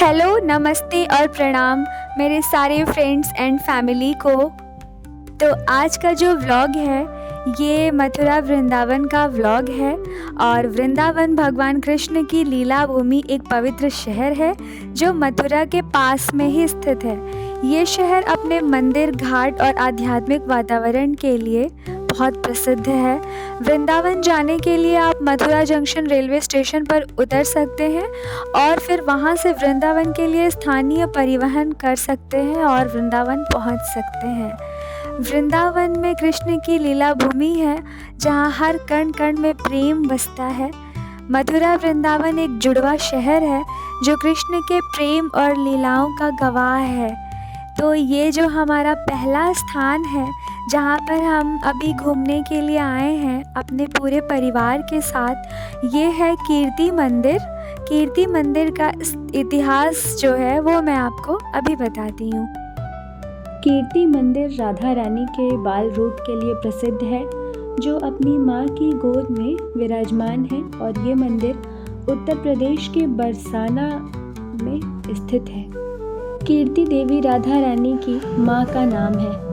Hello, नमस्ते और प्रणाम मेरे सारे फ्रेंड्स एंड फैमिली को। तो आज का जो व्लॉग है ये मथुरा वृंदावन का व्लॉग है। और वृंदावन भगवान कृष्ण की लीला भूमि एक पवित्र शहर है जो मथुरा के पास में ही स्थित है। ये शहर अपने मंदिर, घाट और आध्यात्मिक वातावरण के लिए बहुत प्रसिद्ध है। वृंदावन जाने के लिए आप मथुरा जंक्शन रेलवे स्टेशन पर उतर सकते हैं और फिर वहाँ से वृंदावन के लिए स्थानीय परिवहन कर सकते हैं और वृंदावन पहुँच सकते हैं। वृंदावन में कृष्ण की लीला भूमि है जहाँ हर कण कण में प्रेम बसता है। मथुरा वृंदावन एक जुड़वा शहर है जो कृष्ण के प्रेम और लीलाओं का गवाह है। तो ये जो हमारा पहला स्थान है जहाँ पर हम अभी घूमने के लिए आए हैं अपने पूरे परिवार के साथ, ये है कीर्ति मंदिर। कीर्ति मंदिर का इतिहास जो है वो मैं आपको अभी बताती हूँ। कीर्ति मंदिर राधा रानी के बाल रूप के लिए प्रसिद्ध है जो अपनी माँ की गोद में विराजमान है और ये मंदिर उत्तर प्रदेश के बरसाना में स्थित है। कीर्ति देवी राधा रानी की माँ का नाम है।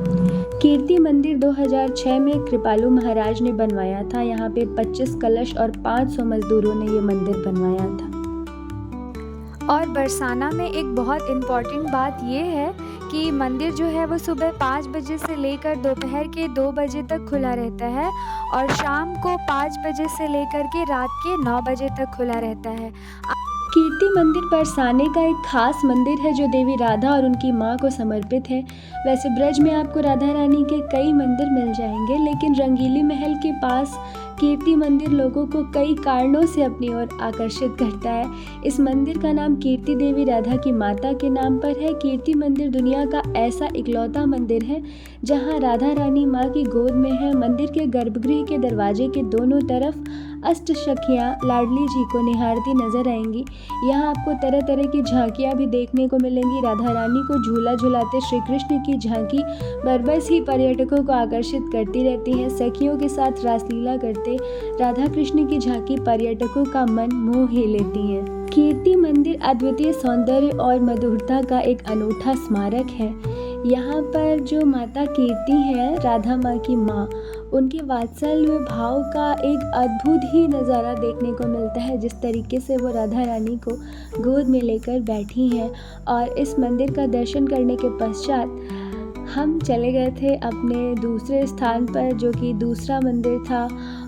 कीर्ति मंदिर 2006 में कृपालु महाराज ने बनवाया था। यहाँ पे 25 कलश और 500 मजदूरों ने ये मंदिर बनवाया था। और बरसाना में एक बहुत इम्पॉर्टेंट बात ये है कि मंदिर जो है वो सुबह 5 बजे से लेकर दोपहर के 2 बजे तक खुला रहता है और शाम को 5 बजे से लेकर के रात के 9 बजे तक खुला रहता है। कीर्ति मंदिर बरसाने का एक खास मंदिर है जो देवी राधा और उनकी माँ को समर्पित है। वैसे ब्रज में आपको राधा रानी के कई मंदिर मिल जाएंगे, लेकिन रंगीली महल के पास कीर्ति मंदिर लोगों को कई कारणों से अपनी ओर आकर्षित करता है। इस मंदिर का नाम कीर्ति देवी राधा की माता के नाम पर है। कीर्ति मंदिर दुनिया का ऐसा इकलौता मंदिर है जहां राधा रानी माँ की गोद में है। मंदिर के गर्भगृह के दरवाजे के दोनों तरफ अष्टसखियाँ लाडली जी को निहारती नजर आएंगी। यहाँ आपको तरह तरह की झांकियाँ भी देखने को मिलेंगी। राधा रानी को झूला झुलाते श्री कृष्ण की झांकी बरबस ही पर्यटकों को आकर्षित करती रहती है। सखियों के साथ रासलीला करते राधा कृष्ण की झांकी पर्यटकों का मन मोह ही लेती है। कीर्ति मंदिर अद्वितीय सौंदर्य और मधुरता का एक अनूठा स्मारक है। यहाँ पर जो माता कीर्ति है, राधा माँ की माँ, उनके वात्सल्य भाव का एक अद्भुत ही नज़ारा देखने को मिलता है। जिस तरीके से वो राधा रानी को गोद में लेकर बैठी हैं। और इस मंदिर का दर्शन करने के पश्चात हम चले गए थे अपने दूसरे स्थान पर जो कि दूसरा मंदिर था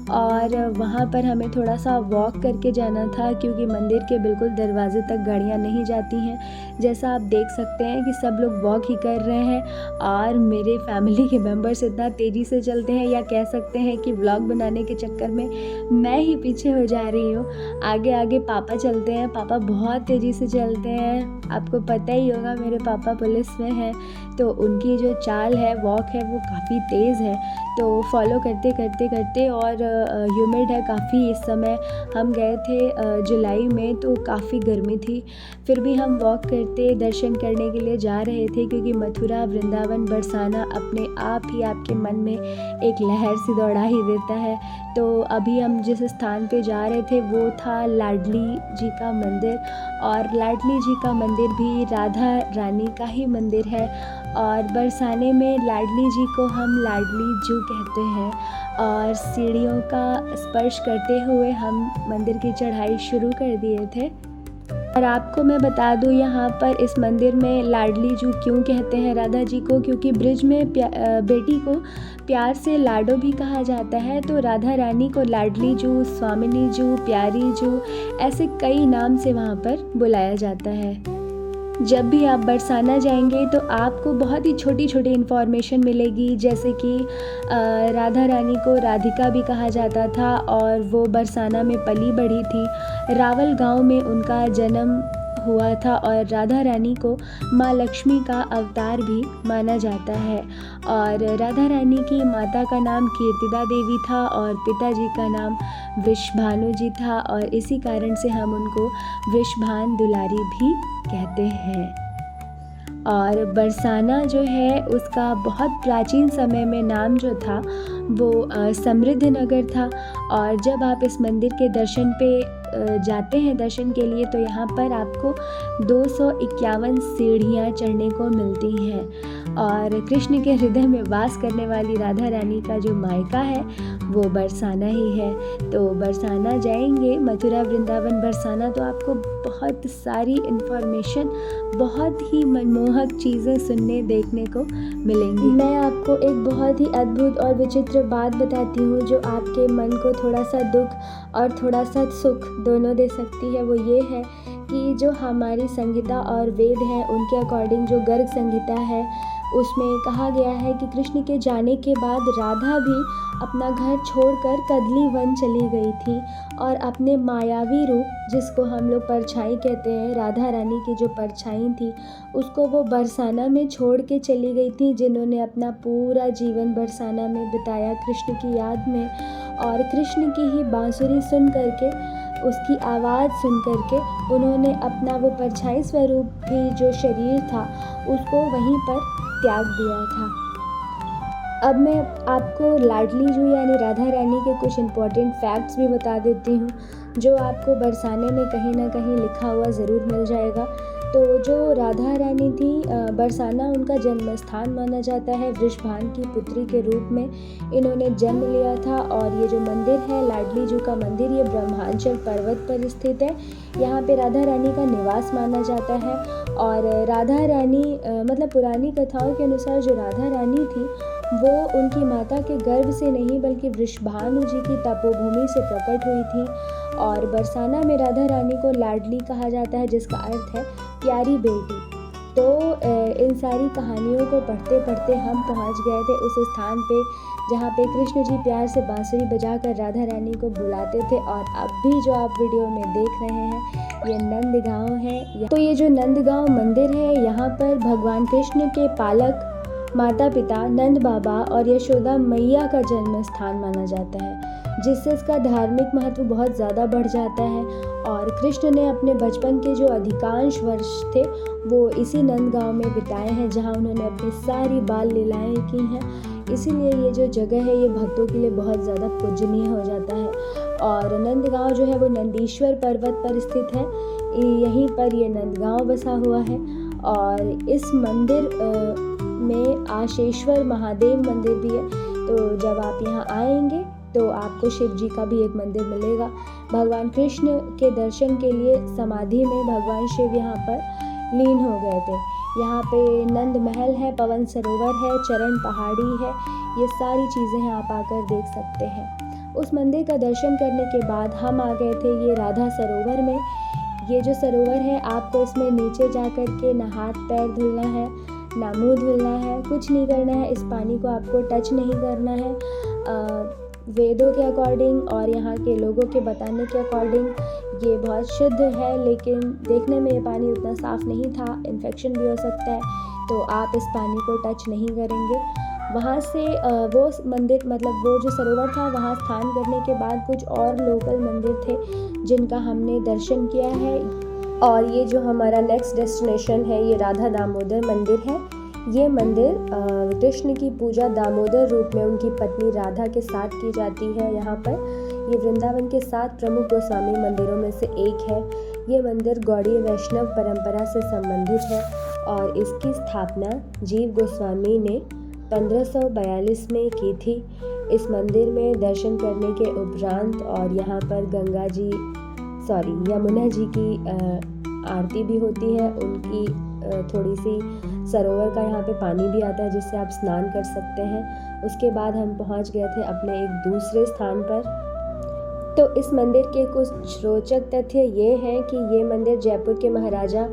और वहाँ पर हमें थोड़ा सा वॉक करके जाना था क्योंकि मंदिर के बिल्कुल दरवाजे तक गाड़ियाँ नहीं जाती हैं। जैसा आप देख सकते हैं कि सब लोग वॉक ही कर रहे हैं और मेरे फैमिली के मेंबर्स इतना तेज़ी से चलते हैं, या कह सकते हैं कि व्लॉग बनाने के चक्कर में मैं ही पीछे हो जा रही हूँ। आगे आगे पापा चलते हैं। पापा बहुत तेज़ी से चलते हैं। आपको पता ही होगा मेरे पापा पुलिस में हैं, तो उनकी जो चाल है, वॉक है, वो काफ़ी तेज़ है। तो फॉलो करते करते करते और ह्यूमिड है काफ़ी इस समय। हम गए थे जुलाई में, तो काफ़ी गर्मी थी, फिर भी हम वॉक करते दर्शन करने के लिए जा रहे थे क्योंकि मथुरा वृंदावन बरसाना अपने आप ही आपके मन में एक लहर सी दौड़ा ही देता है। तो अभी हम जिस स्थान पे जा रहे थे वो था लाडली जी का मंदिर, और लाडली जी का मंदिर भी राधा रानी का ही मंदिर है। और बरसाने में लाडली जी को हम लाडली जू कहते हैं। और सीढ़ियों का स्पर्श करते हुए हम मंदिर की चढ़ाई शुरू कर दिए थे। और आपको मैं बता दूं, यहाँ पर इस मंदिर में लाडली जू क्यों कहते हैं राधा जी को, क्योंकि ब्रिज में बेटी को प्यार से लाडो भी कहा जाता है। तो राधा रानी को लाडली जू, स्वामिनी जू, प्यारी जू, ऐसे कई नाम से वहाँ पर बुलाया जाता है। जब भी आप बरसाना जाएंगे तो आपको बहुत ही छोटी छोटी इन्फॉर्मेशन मिलेगी, जैसे कि राधा रानी को राधिका भी कहा जाता था और वो बरसाना में पली बढ़ी थी। रावल गांव में उनका जन्म हुआ था और राधा रानी को माँ लक्ष्मी का अवतार भी माना जाता है। और राधा रानी की माता का नाम कीर्तिदा देवी था और पिताजी का नाम वृषभानु जी था, और इसी कारण से हम उनको वृषभान दुलारी भी कहते हैं। और बरसाना जो है उसका बहुत प्राचीन समय में नाम जो था वो समृद्ध नगर था। और जब आप इस मंदिर के दर्शन पे जाते हैं दर्शन के लिए तो यहाँ पर आपको 251 सीढ़ियाँ चढ़ने को मिलती हैं। और कृष्ण के हृदय में वास करने वाली राधा रानी का जो मायका है वो बरसाना ही है। तो बरसाना जाएंगे, मथुरा वृंदावन बरसाना, तो आपको बहुत सारी इन्फॉर्मेशन, बहुत ही मनमोहक चीज़ें सुनने देखने को मिलेंगी। मैं आपको एक बहुत ही अद्भुत और विचित्र बात बताती हूँ जो आपके मन को थोड़ा सा दुख और थोड़ा सा सुख दोनों दे सकती है। वो ये है कि जो हमारी संहिता और वेद हैं उनके अकॉर्डिंग जो गर्ग संहिता है उसमें कहा गया है कि कृष्ण के जाने के बाद राधा भी अपना घर छोड़कर कदली वन चली गई थी और अपने मायावी रूप, जिसको हम लोग परछाई कहते हैं, राधा रानी की जो परछाई थी उसको वो बरसाना में छोड़ के चली गई थी, जिन्होंने अपना पूरा जीवन बरसाना में बिताया कृष्ण की याद में। और कृष्ण की ही बांसुरी सुन करके, उसकी आवाज़ सुन करके उन्होंने अपना वो परछाई स्वरूप भी जो शरीर था उसको वहीं पर त्याग दिया था। अब मैं आपको लाडली जू यानी राधा रानी के कुछ इम्पॉर्टेंट फैक्ट्स भी बता देती हूँ जो आपको बरसाने में कहीं ना कहीं लिखा हुआ ज़रूर मिल जाएगा। तो जो राधा रानी थी, बरसाना उनका जन्म स्थान माना जाता है। वृषभान की पुत्री के रूप में इन्होंने जन्म लिया था। और ये जो मंदिर है लाडली जू का मंदिर, ये ब्रह्मांचल पर्वत पर स्थित है। यहाँ पे राधा रानी का निवास माना जाता है। और राधा रानी मतलब पुरानी कथाओं के अनुसार जो राधा रानी थी वो उनकी माता के गर्भ से नहीं बल्कि वृषभानु जी की तपोभूमि से प्रकट हुई थी। और बरसाना में राधा रानी को लाडली कहा जाता है, जिसका अर्थ है प्यारी बेटी। तो इन सारी कहानियों को पढ़ते पढ़ते हम पहुंच गए थे उस स्थान पे जहाँ पे कृष्ण जी प्यार से बांसुरी बजाकर राधा रानी को बुलाते थे। और अब भी जो आप वीडियो में देख रहे हैं ये नंदगांव है। तो ये जो नंदगांव मंदिर है, यहाँ पर भगवान कृष्ण के पालक माता पिता नंद बाबा और यशोदा मैया का जन्म स्थान माना जाता है, जिससे इसका धार्मिक महत्व बहुत ज़्यादा बढ़ जाता है। और कृष्ण ने अपने बचपन के जो अधिकांश वर्ष थे वो इसी नंदगांव में बिताए हैं, जहां उन्होंने अपनी सारी बाल लीलाएं की हैं। इसीलिए ये जो जगह है ये भक्तों के लिए बहुत ज़्यादा पूजनीय हो जाता है। और नंदगांव जो है वो नंदीश्वर पर्वत पर स्थित है, यहीं पर ये नंदगांव बसा हुआ है। और इस मंदिर में आशेश्वर महादेव मंदिर भी है। तो जब आप यहाँ आएंगे तो आपको शिव जी का भी एक मंदिर मिलेगा। भगवान कृष्ण के दर्शन के लिए समाधि में भगवान शिव यहाँ पर लीन हो गए थे। यहाँ पे नंद महल है, पवन सरोवर है, चरण पहाड़ी है, ये सारी चीज़ें हैं, आप आकर देख सकते हैं। उस मंदिर का दर्शन करने के बाद हम आ गए थे ये राधा सरोवर में। ये जो सरोवर है आपको इसमें नीचे जा कर के ना हाथ पैर धुलना है ना मुँह धुलना है, कुछ नहीं करना है। इस पानी को आपको टच नहीं करना है। वेदों के अकॉर्डिंग और यहाँ के लोगों के बताने के अकॉर्डिंग ये बहुत शुद्ध है, लेकिन देखने में ये पानी उतना साफ़ नहीं था, इन्फेक्शन भी हो सकता है, तो आप इस पानी को टच नहीं करेंगे। वहाँ से वो मंदिर मतलब वो जो सरोवर था वहाँ स्नान करने के बाद कुछ और लोकल मंदिर थे जिनका हमने दर्शन किया है। और ये जो हमारा नेक्स्ट डेस्टिनेशन है ये राधा दामोदर मंदिर है। ये मंदिर कृष्ण की पूजा दामोदर रूप में उनकी पत्नी राधा के साथ की जाती है। यहाँ पर ये वृंदावन के 7 प्रमुख गोस्वामी मंदिरों में से एक है। ये मंदिर गौड़ीय वैष्णव परंपरा से संबंधित है और इसकी स्थापना जीव गोस्वामी ने 1542 में की थी। इस मंदिर में दर्शन करने के उपरांत और यहाँ पर यमुना जी की आरती भी होती है। उनकी थोड़ी सी सरोवर का यहाँ पे पानी भी आता है जिससे आप स्नान कर सकते हैं। उसके बाद हम पहुँच गए थे अपने एक दूसरे स्थान पर। तो इस मंदिर के कुछ रोचक तथ्य ये हैं कि ये मंदिर जयपुर के महाराजा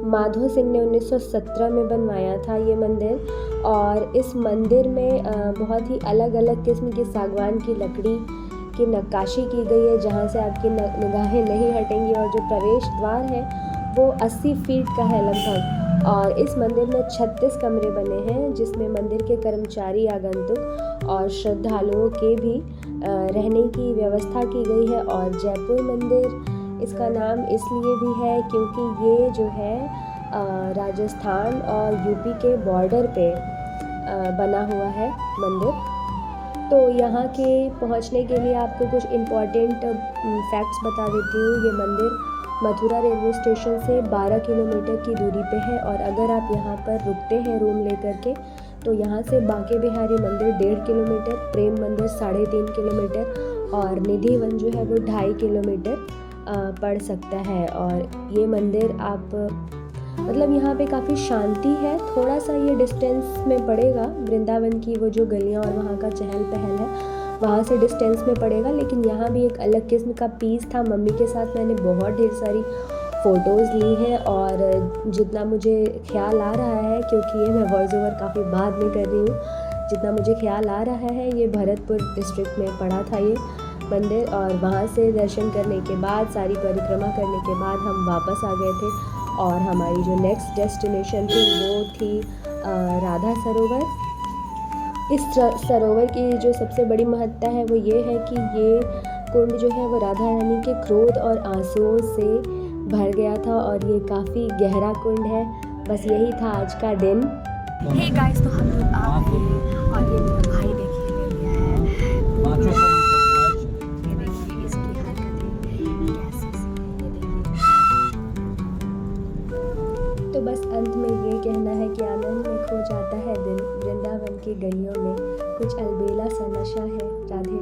माधो सिंह ने 1917 में बनवाया था ये मंदिर। और इस मंदिर में बहुत ही अलग अलग किस्म की सागवान की लकड़ी की नक्काशी की गई है, जहाँ से आपकी निगाहें नहीं हटेंगी। और जो प्रवेश द्वार है वो 80 फीट का है लगभग। और इस मंदिर में 36 कमरे बने हैं जिसमें मंदिर के कर्मचारी, आगंतुक और श्रद्धालुओं के भी रहने की व्यवस्था की गई है। और जयपुर मंदिर इसका नाम इसलिए भी है क्योंकि ये जो है राजस्थान और यूपी के बॉर्डर पे बना हुआ है मंदिर। तो यहाँ के पहुँचने के लिए आपको कुछ इम्पॉर्टेंट फैक्ट्स बता देती हूँ। ये मंदिर मथुरा रेलवे स्टेशन से 12 किलोमीटर की दूरी पे है और अगर आप यहाँ पर रुकते हैं रूम लेकर के तो यहाँ से बांके बिहारी मंदिर 1.5 किलोमीटर, प्रेम मंदिर 3.5 किलोमीटर और निधि वन जो है वो 2.5 किलोमीटर पड़ सकता है। और ये मंदिर आप मतलब यहाँ पे काफ़ी शांति है, थोड़ा सा ये डिस्टेंस में पड़ेगा वृंदावन की वो जो गलियाँ और वहाँ का चहल पहल है वहाँ से डिस्टेंस में पड़ेगा, लेकिन यहाँ भी एक अलग किस्म का पीस था। मम्मी के साथ मैंने बहुत ढेर सारी फ़ोटोज़ ली हैं और जितना मुझे ख्याल आ रहा है, क्योंकि ये मैं वॉइस ओवर काफ़ी बाद में कर रही हूँ, जितना मुझे ख्याल आ रहा है ये भरतपुर डिस्ट्रिक्ट में पड़ा था ये मंदिर। और वहाँ से दर्शन करने के बाद, सारी परिक्रमा करने के बाद हम वापस आ गए थे और हमारी जो नेक्स्ट डेस्टिनेशन थी वो थी राधा सरोवर। इस सरोवर की जो सबसे बड़ी महत्ता है वो ये है कि ये कुंड जो है वो राधा रानी के क्रोध और आंसुओं से भर गया था और ये काफ़ी गहरा कुंड है। बस यही था आज का दिन। हे गाइस, तो हम लोग आ गए हैं और ये मेरा भाई देखिए ले लिया है। ये देखिए इसकी हरकतें कैसी सी हैं, ये देखिए। तो बस अंत में ये कहना है कि आनंद में खो जाता है दिल, वृंदावन की गलियों में कुछ अलबेला सा नशा है। राधे